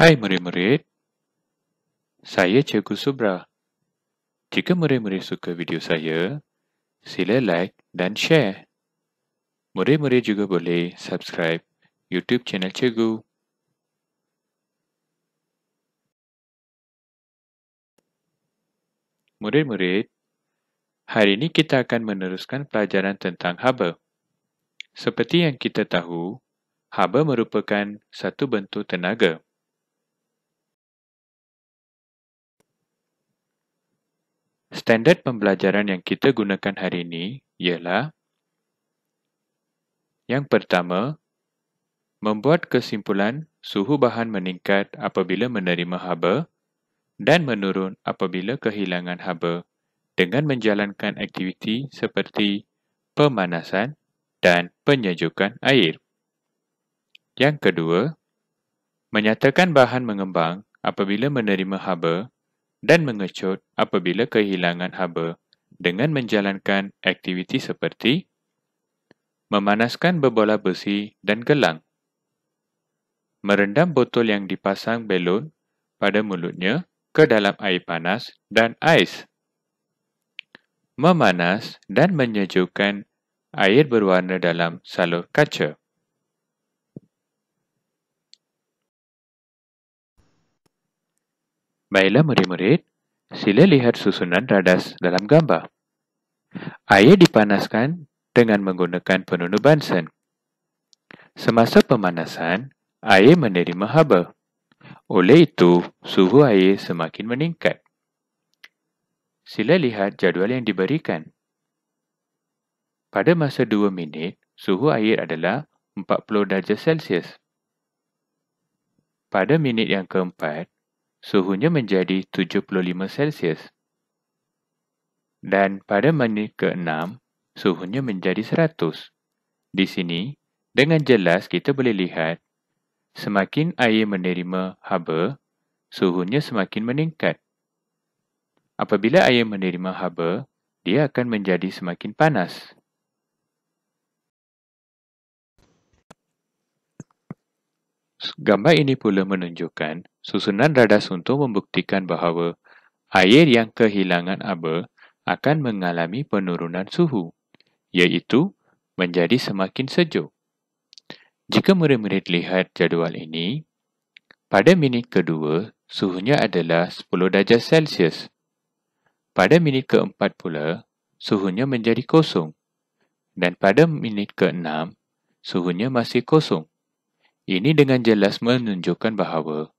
Hai murid-murid, saya Cikgu Subra. Jika murid-murid suka video saya, sila like dan share. Murid-murid juga boleh subscribe YouTube channel Cikgu. Murid-murid, hari ini kita akan meneruskan pelajaran tentang haba. Seperti yang kita tahu, haba merupakan satu bentuk tenaga. Standard pembelajaran yang kita gunakan hari ini ialah yang pertama, membuat kesimpulan suhu bahan meningkat apabila menerima haba dan menurun apabila kehilangan haba dengan menjalankan aktiviti seperti pemanasan dan penyejukan air. Yang kedua, menyatakan bahan mengembang apabila menerima haba dan mengecut apabila kehilangan haba dengan menjalankan aktiviti seperti memanaskan berbola besi dan gelang, merendam botol yang dipasang belon pada mulutnya ke dalam air panas dan ais, memanas dan menyejukkan air berwarna dalam salur kaca. Baiklah murid-murid, sila lihat susunan radas dalam gambar. Air dipanaskan dengan menggunakan penunuh Bunsen. Semasa pemanasan, air menerima haba. Oleh itu, suhu air semakin meningkat. Sila lihat jadual yang diberikan. Pada masa 2 minit, suhu air adalah 40 darjah Celsius. Pada minit yang keempat, suhunya menjadi 75 Celsius. Dan pada minit ke-6, suhunya menjadi 100. Di sini, dengan jelas kita boleh lihat, semakin air menerima haba, suhunya semakin meningkat. Apabila air menerima haba, dia akan menjadi semakin panas. Gambar ini pula menunjukkan susunan radas untuk membuktikan bahawa air yang kehilangan haba akan mengalami penurunan suhu, iaitu menjadi semakin sejuk. Jika murid-murid lihat jadual ini, pada minit kedua, suhunya adalah 10 darjah Celsius. Pada minit keempat pula, suhunya menjadi kosong. Dan pada minit ke-6, suhunya masih kosong. Ini dengan jelas menunjukkan bahawa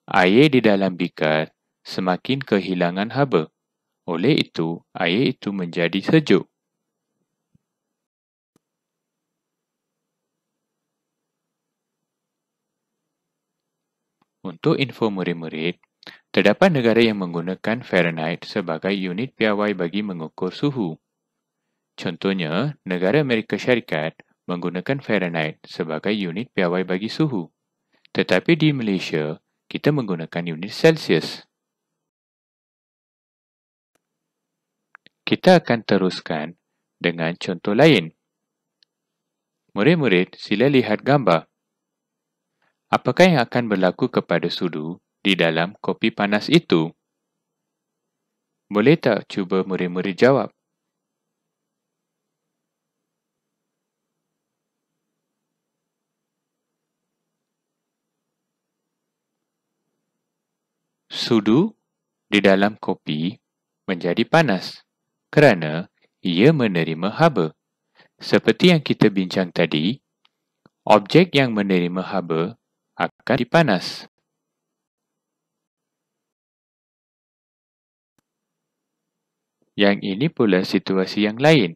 air di dalam bikar semakin kehilangan haba. Oleh itu, air itu menjadi sejuk. Untuk info murid-murid, terdapat negara yang menggunakan Fahrenheit sebagai unit piawai bagi mengukur suhu. Contohnya, negara Amerika Syarikat menggunakan Fahrenheit sebagai unit piawai bagi suhu. Tetapi di Malaysia, kita menggunakan unit Celsius. Kita akan teruskan dengan contoh lain. Murid-murid, sila lihat gambar. Apakah yang akan berlaku kepada sudu di dalam kopi panas itu? Boleh tak cuba murid-murid jawab? Sudu di dalam kopi menjadi panas kerana ia menerima haba. Seperti yang kita bincang tadi, objek yang menerima haba akan dipanas. Yang ini pula situasi yang lain.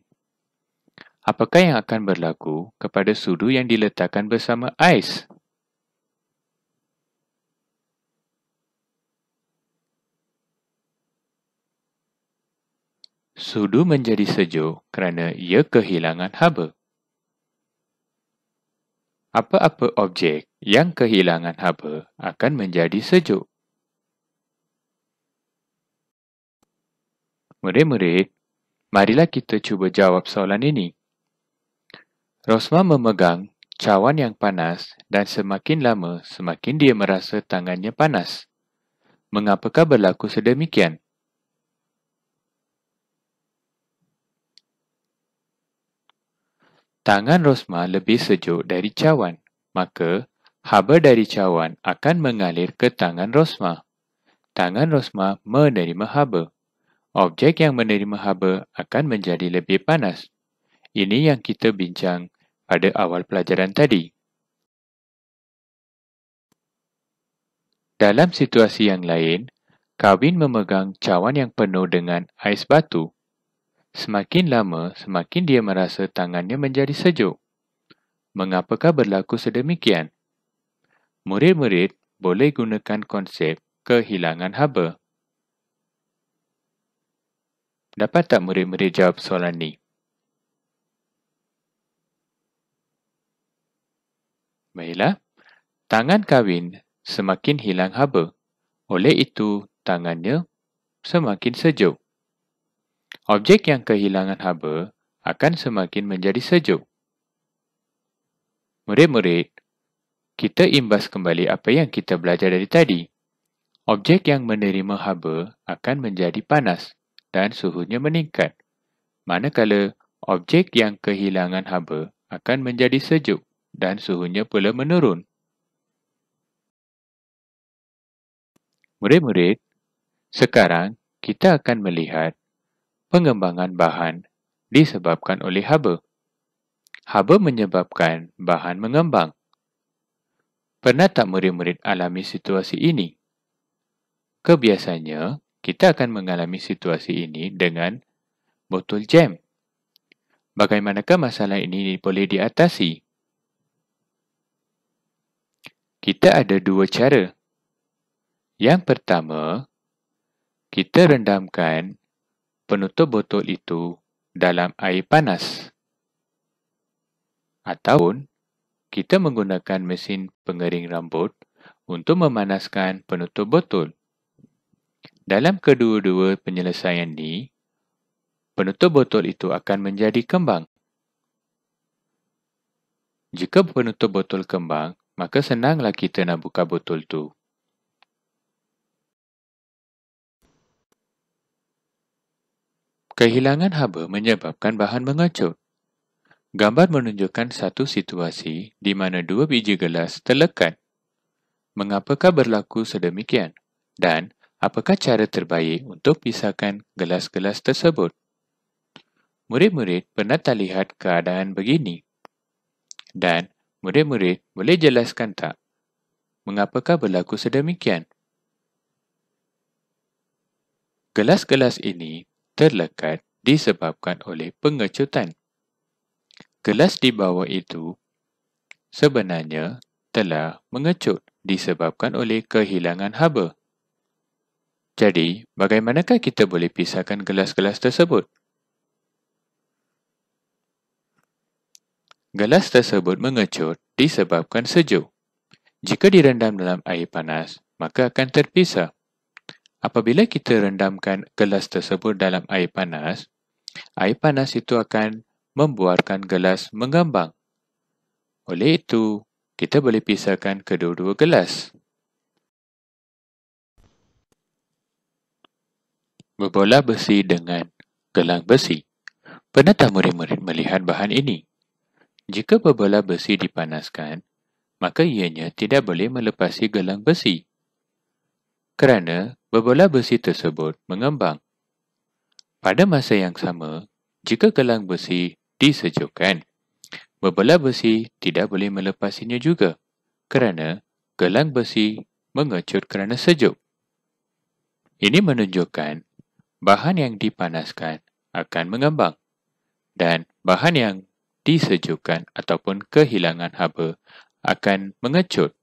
Apakah yang akan berlaku kepada sudu yang diletakkan bersama ais? Sudu menjadi sejuk kerana ia kehilangan haba. Apa-apa objek yang kehilangan haba akan menjadi sejuk. Murid-murid, marilah kita cuba jawab soalan ini. Rosma memegang cawan yang panas dan semakin lama semakin dia merasa tangannya panas. Mengapakah berlaku sedemikian? Tangan Rosma lebih sejuk dari cawan, maka haba dari cawan akan mengalir ke tangan Rosma. Tangan Rosma menerima haba. Objek yang menerima haba akan menjadi lebih panas. Ini yang kita bincang pada awal pelajaran tadi. Dalam situasi yang lain, Kawin memegang cawan yang penuh dengan ais batu. Semakin lama, semakin dia merasa tangannya menjadi sejuk. Mengapakah berlaku sedemikian? Murid-murid boleh gunakan konsep kehilangan haba. Dapat tak murid-murid jawab soalan ni? Baiklah, tangan Kawin semakin hilang haba. Oleh itu, tangannya semakin sejuk. Objek yang kehilangan haba akan semakin menjadi sejuk. Murid-murid, kita imbas kembali apa yang kita belajar dari tadi. Objek yang menerima haba akan menjadi panas dan suhunya meningkat. Manakala objek yang kehilangan haba akan menjadi sejuk dan suhunya pula menurun. Murid-murid, sekarang kita akan melihat pengembangan bahan disebabkan oleh haba. Haba menyebabkan bahan mengembang. Pernah tak murid-murid alami situasi ini? Kebiasaannya, kita akan mengalami situasi ini dengan botol jam. Bagaimanakah masalah ini boleh diatasi? Kita ada dua cara. Yang pertama, kita rendamkan penutup botol itu dalam air panas. Ataupun, kita menggunakan mesin pengering rambut untuk memanaskan penutup botol. Dalam kedua-dua penyelesaian ini, penutup botol itu akan menjadi kembang. Jika penutup botol kembang, maka senanglah kita nak buka botol tu. Kehilangan haba menyebabkan bahan mengecut. Gambar menunjukkan satu situasi di mana dua biji gelas terlekat. Mengapakah berlaku sedemikian? Dan apakah cara terbaik untuk pisahkan gelas-gelas tersebut? Murid-murid pernah tak lihat keadaan begini? Dan murid-murid boleh jelaskan tak? Mengapakah berlaku sedemikian? Gelas-gelas ini terlekat disebabkan oleh pengecutan. Gelas di bawah itu sebenarnya telah mengecut disebabkan oleh kehilangan haba. Jadi, bagaimanakah kita boleh pisahkan gelas-gelas tersebut? Gelas tersebut mengecut disebabkan sejuk. Jika direndam dalam air panas, maka akan terpisah. Apabila kita rendamkan gelas tersebut dalam air panas itu akan membuarkan gelas mengembang. Oleh itu, kita boleh pisahkan kedua-dua gelas. Berbola besi dengan gelang besi. Pernah tak murid-murid melihat bahan ini? Jika berbola besi dipanaskan, maka ianya tidak boleh melepasi gelang besi. Kerana berbola besi tersebut mengembang. Pada masa yang sama, jika gelang besi disejukkan, berbola besi tidak boleh melepasinya juga kerana gelang besi mengecut kerana sejuk. Ini menunjukkan bahan yang dipanaskan akan mengembang dan bahan yang disejukkan ataupun kehilangan haba akan mengecut.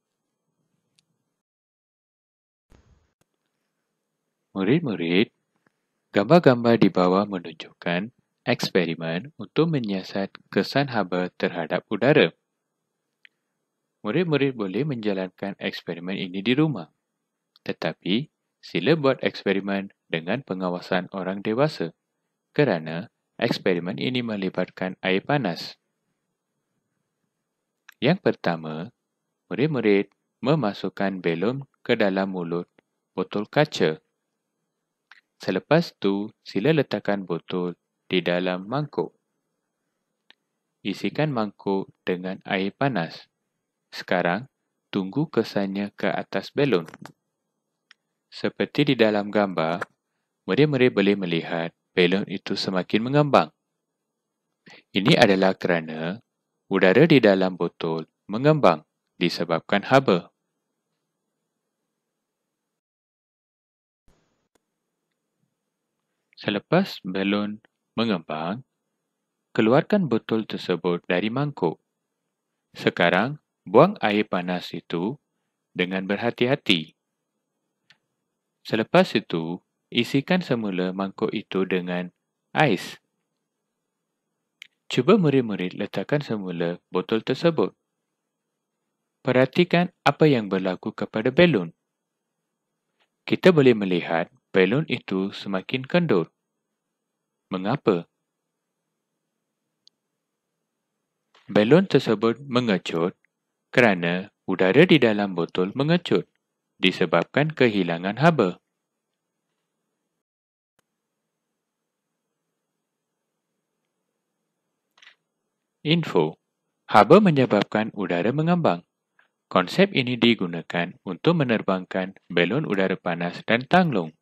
Murid-murid, gambar-gambar di bawah menunjukkan eksperimen untuk menyiasat kesan haba terhadap udara. Murid-murid boleh menjalankan eksperimen ini di rumah. Tetapi, sila buat eksperimen dengan pengawasan orang dewasa kerana eksperimen ini melibatkan air panas. Yang pertama, murid-murid memasukkan belon ke dalam mulut botol kaca. Selepas itu, sila letakkan botol di dalam mangkuk. Isikan mangkuk dengan air panas. Sekarang, tunggu kesannya ke atas belon. Seperti di dalam gambar, murid-murid boleh melihat belon itu semakin mengembang. Ini adalah kerana udara di dalam botol mengembang disebabkan haba. Selepas belon mengembang, keluarkan botol tersebut dari mangkuk. Sekarang, buang air panas itu dengan berhati-hati. Selepas itu, isikan semula mangkuk itu dengan ais. Cuba murid-murid letakkan semula botol tersebut. Perhatikan apa yang berlaku kepada belon. Kita boleh melihat belon itu semakin kendur. Mengapa? Belon tersebut mengecut kerana udara di dalam botol mengecut disebabkan kehilangan haba. Info: haba menyebabkan udara mengambang. Konsep ini digunakan untuk menerbangkan belon udara panas dan tanglung.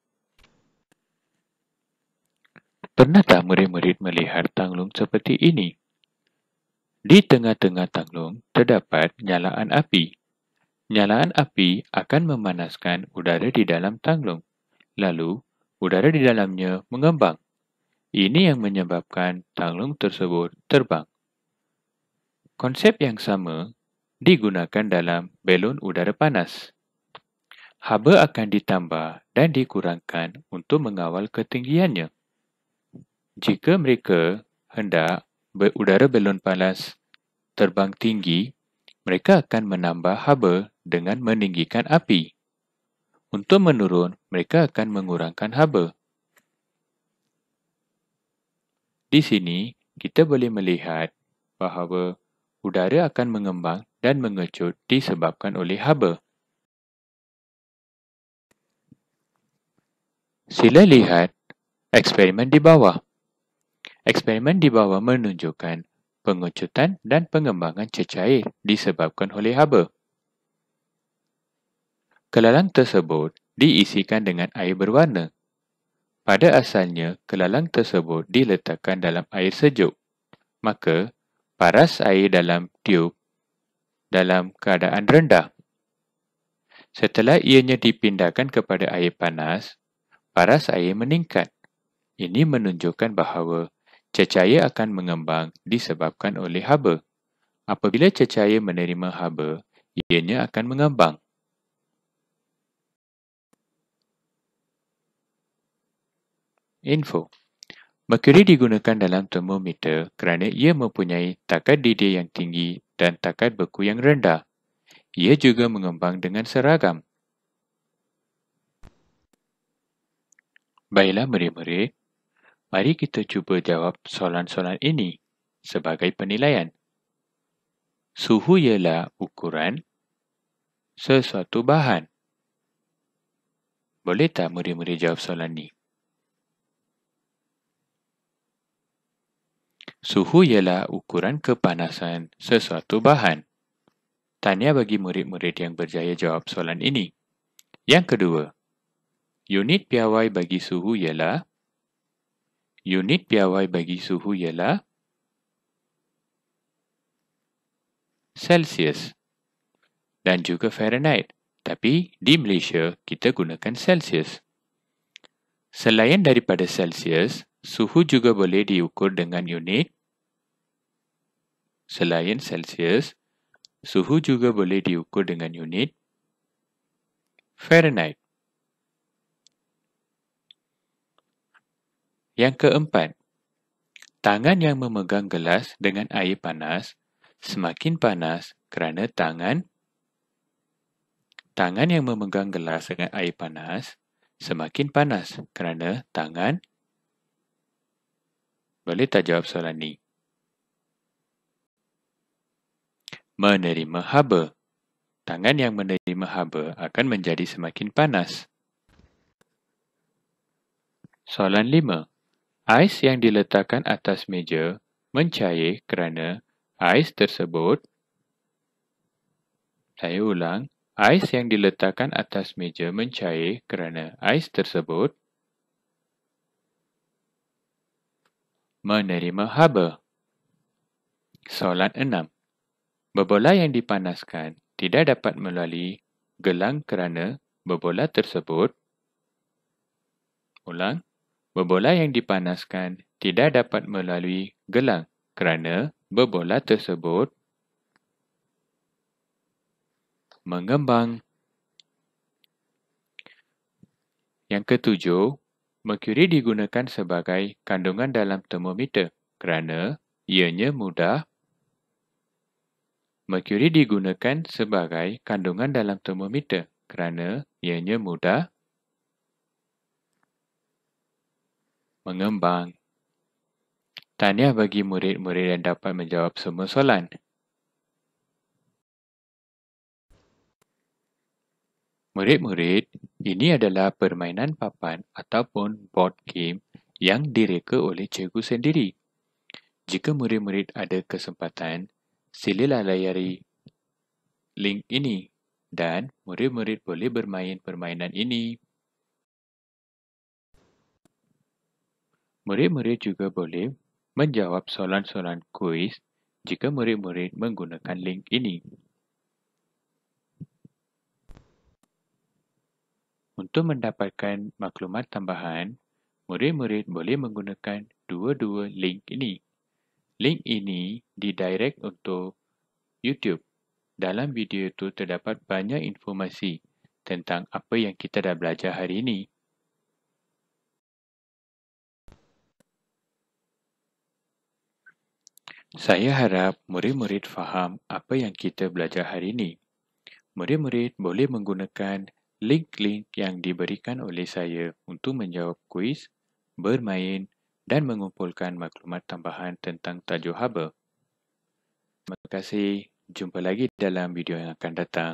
Pernah tak murid-murid melihat tanglung seperti ini? Di tengah-tengah tanglung terdapat nyalaan api. Nyalaan api akan memanaskan udara di dalam tanglung. Lalu, udara di dalamnya mengembang. Ini yang menyebabkan tanglung tersebut terbang. Konsep yang sama digunakan dalam belon udara panas. Haba akan ditambah dan dikurangkan untuk mengawal ketinggiannya. Jika mereka hendak udara belon panas terbang tinggi, mereka akan menambah haba dengan meninggikan api. Untuk menurun, mereka akan mengurangkan haba. Di sini, kita boleh melihat bahawa udara akan mengembang dan mengecut disebabkan oleh haba. Sila lihat eksperimen di bawah. Eksperimen di bawah menunjukkan pengecutan dan pengembangan cecair disebabkan oleh haba. Kelalang tersebut diisikan dengan air berwarna. Pada asalnya, kelalang tersebut diletakkan dalam air sejuk. Maka, paras air dalam tiub dalam keadaan rendah. Setelah ianya dipindahkan kepada air panas, paras air meningkat. Ini menunjukkan bahawa cecair akan mengembang disebabkan oleh haba. Apabila cecair menerima haba, ianya akan mengembang. Info: merkuri digunakan dalam termometer kerana ia mempunyai takat didih yang tinggi dan takat beku yang rendah. Ia juga mengembang dengan seragam. Baiklah murid-murid, mari kita cuba jawab soalan-soalan ini sebagai penilaian. Suhu ialah ukuran sesuatu bahan. Boleh tak murid-murid jawab soalan ini? Suhu ialah ukuran kepanasan sesuatu bahan. Tahniah bagi murid-murid yang berjaya jawab soalan ini. Yang kedua, unit piawai bagi suhu ialah Celsius dan juga Fahrenheit. Tapi di Malaysia, kita gunakan Celsius. Selain daripada Celsius, suhu juga boleh diukur dengan unit. Selain Celsius, suhu juga boleh diukur dengan unit Fahrenheit. Yang keempat, tangan yang memegang gelas dengan air panas semakin panas kerana tangan yang memegang gelas dengan air panas semakin panas kerana tangan. Boleh tak jawab soalan ni? Menerima haba. Tangan yang menerima haba akan menjadi semakin panas. Soalan 5. Ais yang diletakkan atas meja mencair kerana ais tersebut. Saya ulang. Ais yang diletakkan atas meja mencair kerana ais tersebut menerima haba. Soalan 6. Berbola yang dipanaskan tidak dapat melalui gelang kerana berbola tersebut. Ulang. Berbola yang dipanaskan tidak dapat melalui gelang kerana berbola tersebut mengembang. Yang ketujuh, merkuri digunakan sebagai kandungan dalam termometer kerana ianya mudah. Merkuri digunakan sebagai kandungan dalam termometer kerana ianya mudah mengembang. Tahniah bagi murid-murid yang dapat menjawab semua soalan. Murid-murid, ini adalah permainan papan ataupun board game yang direka oleh cikgu sendiri. Jika murid-murid ada kesempatan, silalah layari link ini dan murid-murid boleh bermain permainan ini. Murid-murid juga boleh menjawab soalan-soalan kuis jika murid-murid menggunakan link ini. Untuk mendapatkan maklumat tambahan, murid-murid boleh menggunakan dua-dua link ini. Link ini didirect untuk YouTube. Dalam video itu terdapat banyak informasi tentang apa yang kita dah belajar hari ini. Saya harap murid-murid faham apa yang kita belajar hari ini. Murid-murid boleh menggunakan link-link yang diberikan oleh saya untuk menjawab kuis, bermain dan mengumpulkan maklumat tambahan tentang tajuk haba. Terima kasih. Jumpa lagi dalam video yang akan datang.